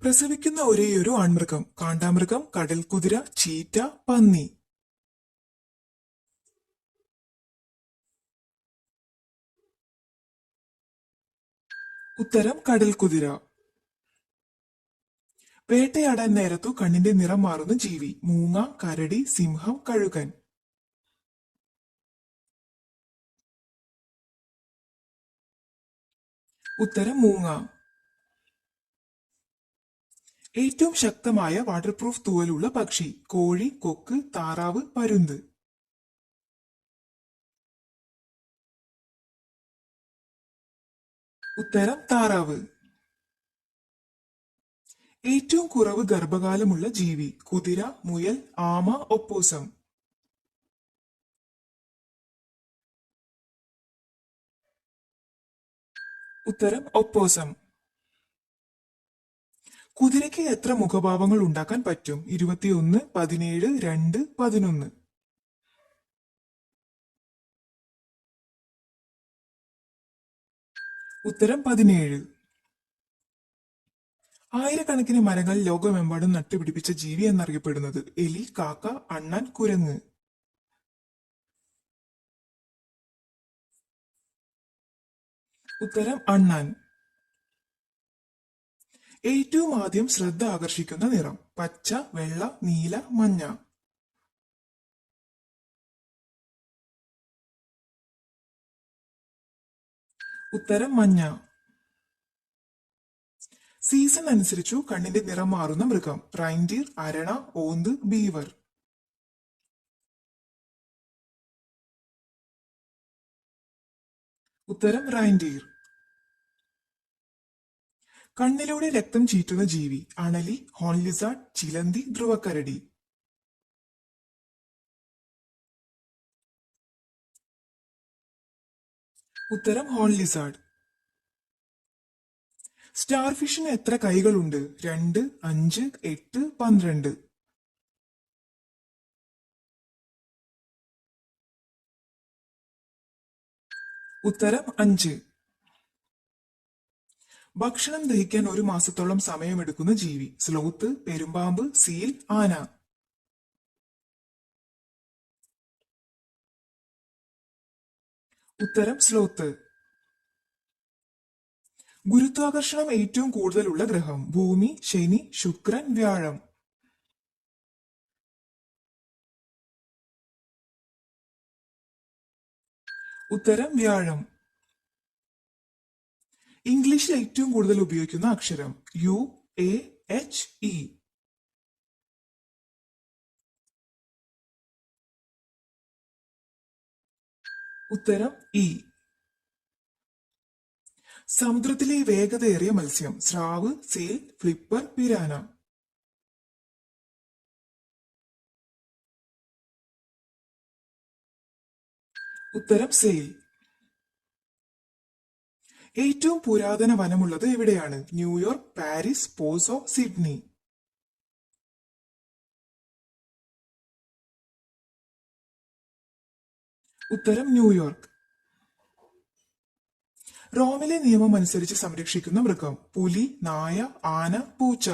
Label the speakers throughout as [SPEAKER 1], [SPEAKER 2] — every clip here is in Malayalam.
[SPEAKER 1] പ്രസവിക്കുന്ന ഒരേയൊരു ആൺമൃഗം. കാണ്ടാമൃഗം, കടൽക്കുതിര, ചീറ്റ, പന്നി. ഉത്തരം കടൽക്കുതിര. വേട്ടയാടാൻ നേരത്തു കണ്ണിന്റെ നിറം മാറുന്ന ജീവി. മൂങ്ങ, കരടി, സിംഹം, കഴുകൻ. ഉത്തരം മൂങ്ങ. ഏറ്റവും ശക്തമായ വാട്ടർപ്രൂഫ് തൂവലുള്ള പക്ഷി. കോഴി, കൊക്ക്, താറാവ്, പരുന്ത്. ഉത്തരം താറാവ്. ഏറ്റവും കുറവ് ഗർഭകാലമുള്ള ജീവി. കുതിര, മുയൽ, ആമ, ഒപ്പോസം. ഉത്തരം ഒപ്പോസം. കുതിരയ്ക്ക് എത്ര മുഖഭാവങ്ങൾ ഉണ്ടാക്കാൻ പറ്റും? 21, 17, 2, 11. ഉത്തരം 17. ആയിരക്കണക്കിന് മരങ്ങൾ ലോകമെമ്പാടും നട്ടുപിടിപ്പിച്ച ജീവി എന്നറിയപ്പെടുന്നത്. എലി, കാക്ക, അണ്ണാൻ, കുരങ്ങ്. ഉത്തരം അണ്ണാൻ. ഏറ്റവും ആദ്യം ശ്രദ്ധ ആകർഷിക്കുന്ന നിറം. പച്ച, വെള്ള, നീല, മഞ്ഞ. ഉത്തരം മഞ്ഞ. സീസൺ അനുസരിച്ചു കണ്ണിന്റെ നിറം മാറുന്ന മൃഗം. റൈൻഡിയർ, അരണ, ഓന്ത്, ബീവർ. ഉത്തരം റൈൻഡിയർ. കണ്ണിലൂടെ രക്തം ചീറ്റുന്ന ജീവി. അണലി, ഹോൺ ലിസാർഡ്, ചിലന്തി, ധ്രുവക്കരടി. ഉത്തരം ഹോൺ ലിസാർഡ്. സ്റ്റാർ ഫിഷിന് എത്ര കൈകളുണ്ട്? 2, 5, 8, 12. ഉത്തരം 5. ഭക്ഷണം ദഹിക്കാൻ ഒരു മാസത്തോളം സമയമെടുക്കുന്ന ജീവി. സ്ലോത്ത്, പെരുമ്പാമ്പ്, സീൽ, ആന. ഉത്തരം സ്ലോത്ത്. ഗുരുത്വാകർഷണം ഏറ്റവും കൂടുതലുള്ള ഗ്രഹം. ഭൂമി, ശനി, ശുക്രൻ, വ്യാഴം. ഉത്തരം വ്യാഴം. ഇംഗ്ലീഷിൽ ഏറ്റവും കൂടുതൽ ഉപയോഗിക്കുന്ന അക്ഷരം. U, A, H, E. ഉത്തരം ഇ. സമുദ്രത്തിലെ വേഗതയേറിയ മത്സ്യം. സ്രാവ്, സേൽ, ഫ്ലിപ്പർ, പിരാന. ഉത്തരം സെയിൽ. ഏറ്റവും പുരാതന വനമുള്ളത് എവിടെയാണ്? ന്യൂയോർക്ക്, പാരീസ്, പോസോ, സിഡ്നി. ഉത്തരം ന്യൂയോർക്ക്. റോമിലെ നിയമം അനുസരിച്ച് സംരക്ഷിക്കുന്ന മൃഗം. പുലി, നായ, ആന, പൂച്ച.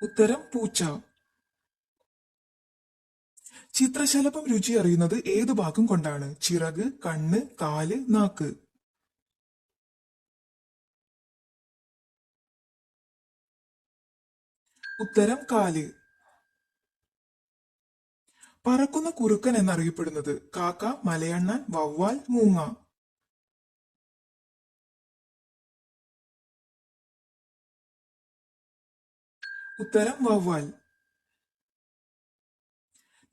[SPEAKER 1] ഉത്തരം പൂച്ച. ചിത്രശലഭം രുചി അറിയുന്നത് ഏതു ഭാഗം കൊണ്ടാണ്? ചിറക്, കണ്ണ്, കാല്, നാക്ക്. ഉത്തരം കാല്. പറക്കുന്ന കുറുക്കൻ എന്നറിയപ്പെടുന്നത്. കാക്ക, മലയണ്ണാൻ, വവ്വാൽ, മൂങ്ങ. ഉത്തരം വവ്വാൽ.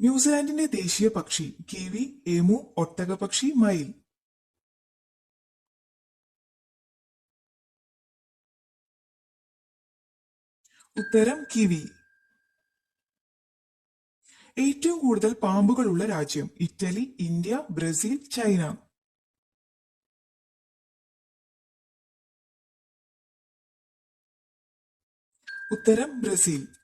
[SPEAKER 1] ന്യൂസിലാൻഡിന്റെ ദേശീയ പക്ഷി. കിവി, എമു, ഒട്ടകപക്ഷി, മയിൽ. ഉത്തരം കിവി. ഏറ്റവും കൂടുതൽ പാമ്പുകളുള്ള രാജ്യം. Italy, India, Brazil, China. ഉത്തരം ബ്രസീൽ.